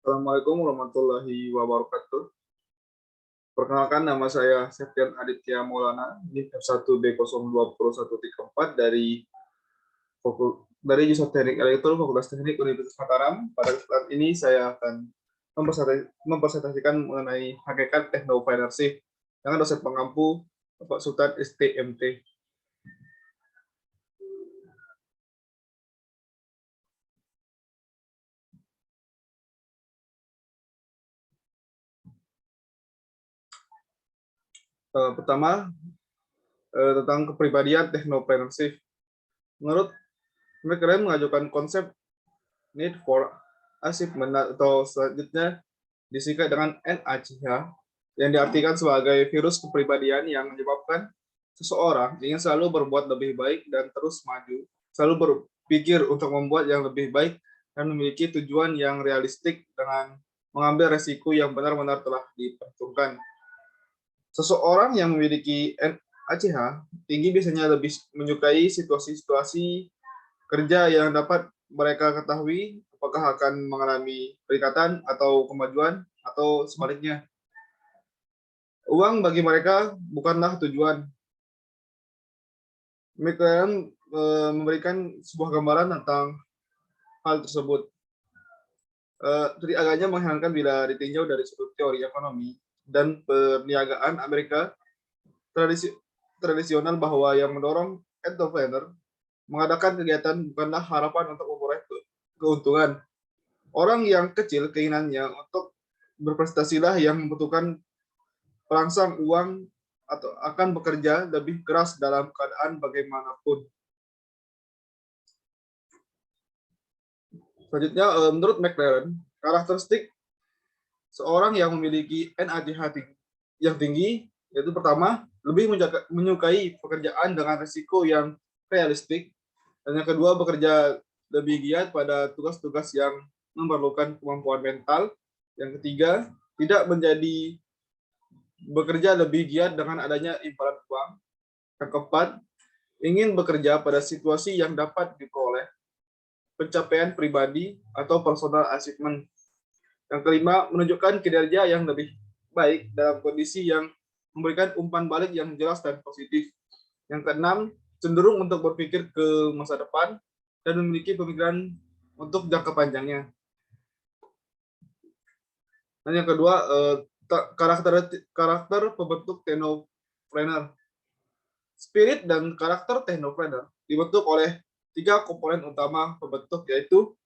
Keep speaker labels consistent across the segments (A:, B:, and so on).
A: Assalamualaikum warahmatullahi wabarakatuh. Perkenalkan, nama saya Septian Aditya Maulana, NIM F1B020134 dari Jurusan Teknik Elektro Fakultas Teknik Universitas Mataram. Pada kesempatan ini saya akan mempresentasikan mengenai hakikat technopreneurship dengan dosen pengampu Bapak Sultan STMT. Pertama, tentang kepribadian technopreneurship. Menurut mereka mengajukan konsep need for achievement atau selanjutnya disingkat dengan NACH yang diartikan sebagai virus kepribadian yang menyebabkan seseorang ingin selalu berbuat lebih baik dan terus maju, selalu berpikir untuk membuat yang lebih baik dan memiliki tujuan yang realistik dengan mengambil resiko yang benar-benar telah diperhitungkan. Seseorang yang memiliki NACH tinggi biasanya lebih menyukai situasi-situasi kerja yang dapat mereka ketahui apakah akan mengalami peningkatan atau kemajuan atau sebaliknya. Uang bagi mereka bukanlah tujuan. McLaren memberikan sebuah gambaran tentang hal tersebut. Jadi agaknya mengherankan bila ditinjau dari sudut teori ekonomi dan perniagaan Amerika tradisional bahwa yang mendorong entrepreneur mengadakan kegiatan bukanlah harapan untuk memperoleh keuntungan. Orang yang kecil keinginannya untuk berprestasilah yang membutuhkan perangsang uang atau akan bekerja lebih keras dalam keadaan bagaimanapun. Selanjutnya, menurut McLaren, karakteristik seorang yang memiliki NACH yang tinggi yaitu pertama, lebih menyukai pekerjaan dengan risiko yang realistik, dan yang kedua, bekerja lebih giat pada tugas-tugas yang memerlukan kemampuan mental. Yang ketiga, tidak menjadi bekerja lebih giat dengan adanya imbalan uang. Yang keempat, ingin bekerja pada situasi yang dapat diperoleh pencapaian pribadi atau personal achievement. Yang kelima, menunjukkan kinerja yang lebih baik dalam kondisi yang memberikan umpan balik yang jelas dan positif. Yang keenam, cenderung untuk berpikir ke masa depan dan memiliki pemikiran untuk jangka panjangnya. Dan yang kedua, karakter pembentuk technopreneur. Spirit dan karakter technopreneur dibentuk oleh 3 komponen utama pembentuk, yaitu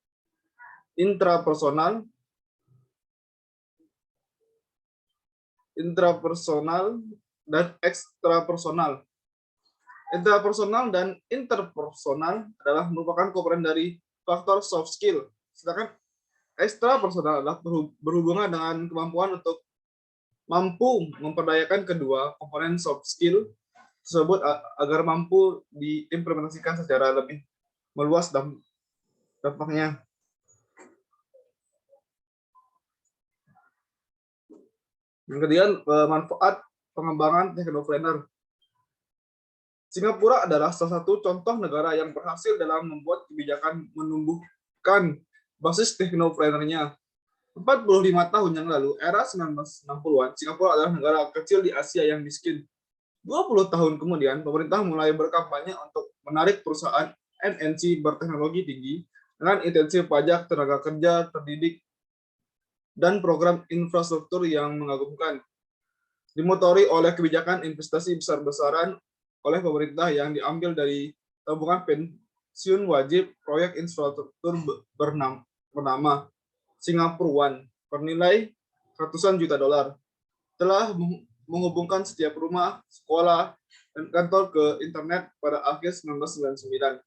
A: intrapersonal, dan ekstrapersonal. Intrapersonal dan interpersonal adalah merupakan komponen dari faktor soft skill, sedangkan ekstrapersonal adalah berhubungan dengan kemampuan untuk mampu memperdayakan kedua komponen soft skill tersebut agar mampu diimplementasikan secara lebih meluas dampaknya. Kemudian manfaat pengembangan technopreneur. Singapura adalah salah satu contoh negara yang berhasil dalam membuat kebijakan menumbuhkan basis technopreneur-nya. 45 tahun yang lalu, era 1960-an, Singapura adalah negara kecil di Asia yang miskin. 20 tahun kemudian, pemerintah mulai berkampanye untuk menarik perusahaan MNC berteknologi tinggi dengan intensif pajak, tenaga kerja terdidik, dan program infrastruktur yang mengagumkan. Dimotori oleh kebijakan investasi besar-besaran oleh pemerintah yang diambil dari tabungan pensiun wajib, proyek infrastruktur bernama Singapore One bernilai ratusan juta dolar telah menghubungkan setiap rumah, sekolah, dan kantor ke internet pada akhir 1999.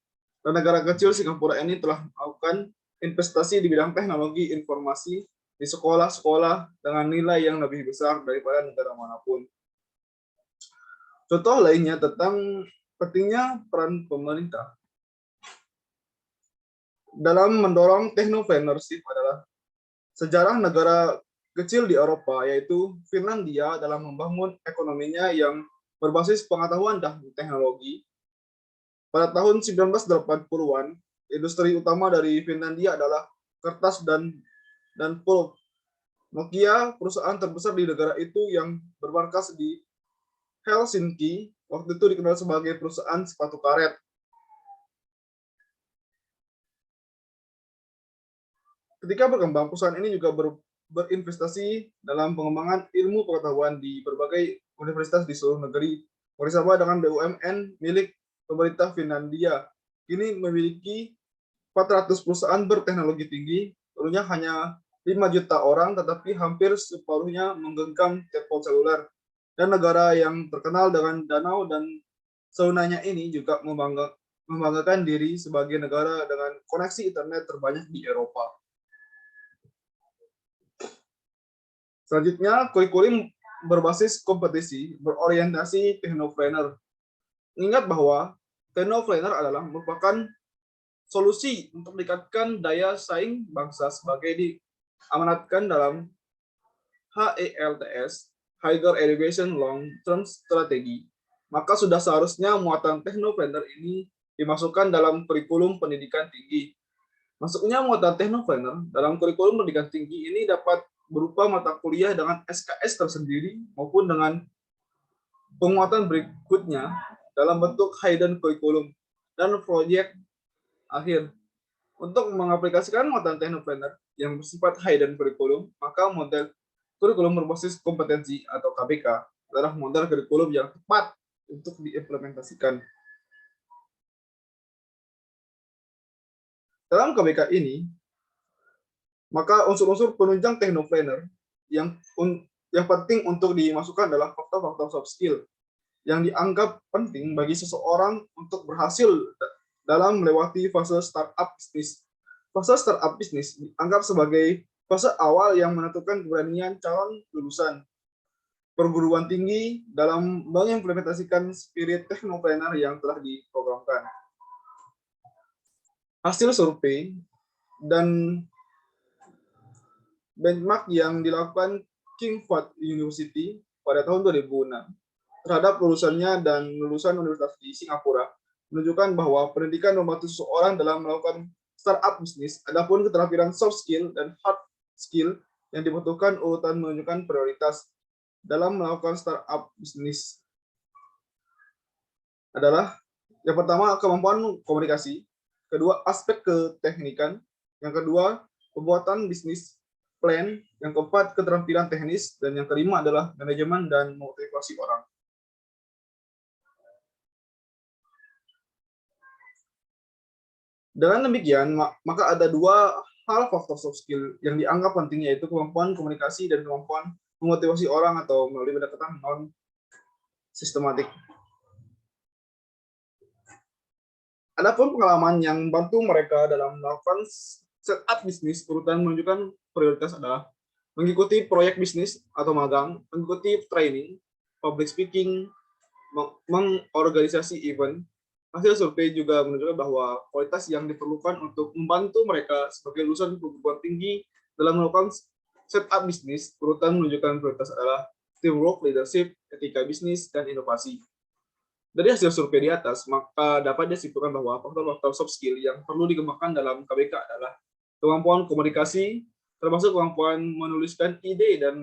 A: Dan negara kecil Singapura ini telah melakukan investasi di bidang teknologi informasi di sekolah-sekolah dengan nilai yang lebih besar daripada negara manapun. Contoh lainnya tentang pentingnya peran pemerintah dalam mendorong technopreneurship adalah sejarah negara kecil di Eropa, yaitu Finlandia, dalam membangun ekonominya yang berbasis pengetahuan dan teknologi. Pada tahun 1980-an, industri utama dari Finlandia adalah kertas dan pulp. Nokia, perusahaan terbesar di negara itu yang bermarkas di Helsinki, waktu itu dikenal sebagai perusahaan sepatu karet. Ketika berkembang, perusahaan ini juga berinvestasi dalam pengembangan ilmu pengetahuan di berbagai universitas di seluruh negeri, bersama dengan BUMN milik pemerintah Finlandia. Kini memiliki 400 perusahaan berteknologi tinggi, dulunya hanya 5 juta orang, tetapi hampir separuhnya menggenggam telepon seluler. Dan negara yang terkenal dengan danau dan saunanya ini juga membanggakan diri sebagai negara dengan koneksi internet terbanyak di Eropa. Selanjutnya, kurikulum berbasis kompetisi berorientasi technopreneur. Ingat bahwa technopreneur adalah merupakan solusi untuk meningkatkan daya saing bangsa sebagai diamanatkan dalam HELTS, Higher Education Long Term Strategy. Maka sudah seharusnya muatan technopreneur ini dimasukkan dalam kurikulum pendidikan tinggi. Masuknya muatan technopreneur dalam kurikulum pendidikan tinggi ini dapat berupa mata kuliah dengan SKS tersendiri maupun dengan penguatan berikutnya dalam bentuk hidden curriculum dan proyek akhir. Untuk mengaplikasikan muatan technopreneur yang bersifat hidden curriculum, maka model kurikulum berbasis kompetensi atau KBK adalah model kurikulum yang tepat untuk diimplementasikan. Dalam KBK ini, maka unsur-unsur penunjang technopreneur yang penting untuk dimasukkan adalah faktor-faktor soft skill yang dianggap penting bagi seseorang untuk berhasil dalam melewati fase startup bisnis. Fase startup bisnis dianggap sebagai fase awal yang menentukan keberanian calon lulusan perguruan tinggi dalam mengimplementasikan spirit technopreneur yang telah diprogramkan. Hasil survei dan benchmark yang dilakukan King Fahd University pada tahun 2006 terhadap lulusannya dan lulusan universitas di Singapura menunjukkan bahwa pendidikan membantu seseorang dalam melakukan startup bisnis. Adapun keterampilan soft skill dan hard skill yang dibutuhkan urutan menunjukkan prioritas dalam melakukan startup bisnis adalah yang pertama kemampuan komunikasi, kedua aspek keteknikan, yang kedua pembuatan bisnis plan, yang keempat keterampilan teknis, dan yang kelima adalah manajemen dan motivasi orang. Dengan demikian, maka ada dua hal faktor soft skill yang dianggap penting, yaitu kemampuan komunikasi dan kemampuan memotivasi orang atau melalui pendekatan non-sistematik. Adapun pengalaman yang membantu mereka dalam melakukan setup bisnis, urutan menunjukkan prioritas adalah mengikuti proyek bisnis atau magang, mengikuti training, public speaking, mengorganisasi event. Hasil survei juga menunjukkan bahwa kualitas yang diperlukan untuk membantu mereka sebagai lulusan perguruan tinggi dalam melakukan setup bisnis, urutan menunjukkan prioritas adalah teamwork, leadership, etika bisnis, dan inovasi. Dari hasil survei di atas, maka dapat disimpulkan bahwa faktor-faktor soft skill yang perlu dikembangkan dalam KBK adalah kemampuan komunikasi, termasuk kemampuan menuliskan ide dan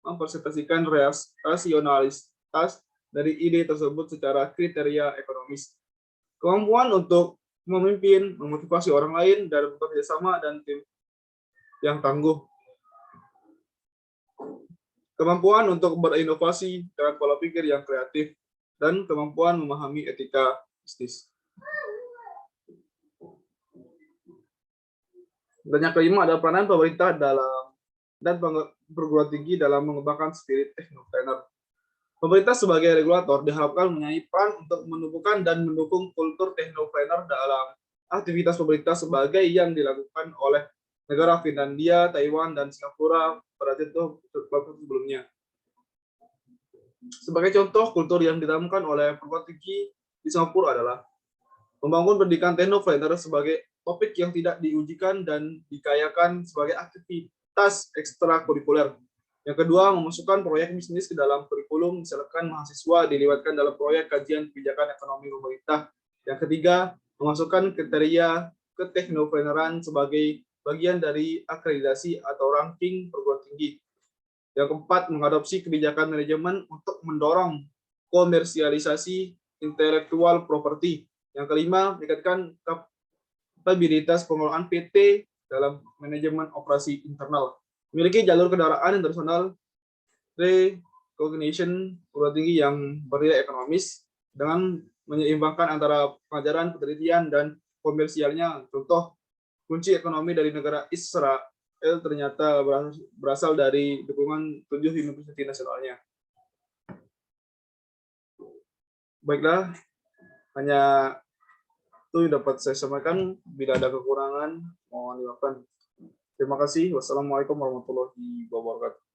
A: mempresentasikan rasionalitas dari ide tersebut secara kriteria ekonomis. Kemampuan untuk memimpin, memotivasi orang lain, dan bekerja sama dan tim yang tangguh. Kemampuan untuk berinovasi dengan pola pikir yang kreatif, dan kemampuan memahami etika bisnis. Dan yang kelima adalah peranan pemerintah dan perguruan tinggi dalam mengembangkan spirit technopreneur. Pemerintah sebagai regulator diharapkan mempunyai peran untuk menumbuhkan dan mendukung kultur technopreneur dalam aktivitas pemerintah sebagai yang dilakukan oleh negara Finlandia, Taiwan, dan Singapura pada contoh sebelumnya. Sebagai contoh, kultur yang ditanamkan oleh perguruan tinggi di Singapura adalah membangun pendidikan technopreneur sebagai topik yang tidak diujikan dan dikayakan sebagai aktivitas ekstrakurikuler. Yang kedua, memasukkan proyek bisnis ke dalam kurikulum, misalkan mahasiswa dilibatkan dalam proyek kajian kebijakan ekonomi pemerintah. Yang ketiga, memasukkan kriteria keteknopreneuran sebagai bagian dari akreditasi atau ranking perguruan tinggi. Yang keempat, mengadopsi kebijakan manajemen untuk mendorong komersialisasi intelektual properti. Yang kelima, meningkatkan kapabilitas pengelolaan PT dalam manajemen operasi internal. Memiliki jalur kendaraan internasional recognition perguruan tinggi yang bernilai ekonomis dengan menyeimbangkan antara pengajaran, penelitian, dan komersialnya. Contoh, kunci ekonomi dari negara Israel ternyata berasal dari dukungan 7 universitas nasionalnya. Baiklah, hanya itu yang dapat saya sampaikan. Bila ada kekurangan, mohon dimaafkan. Terima kasih. Wassalamualaikum warahmatullahi wabarakatuh.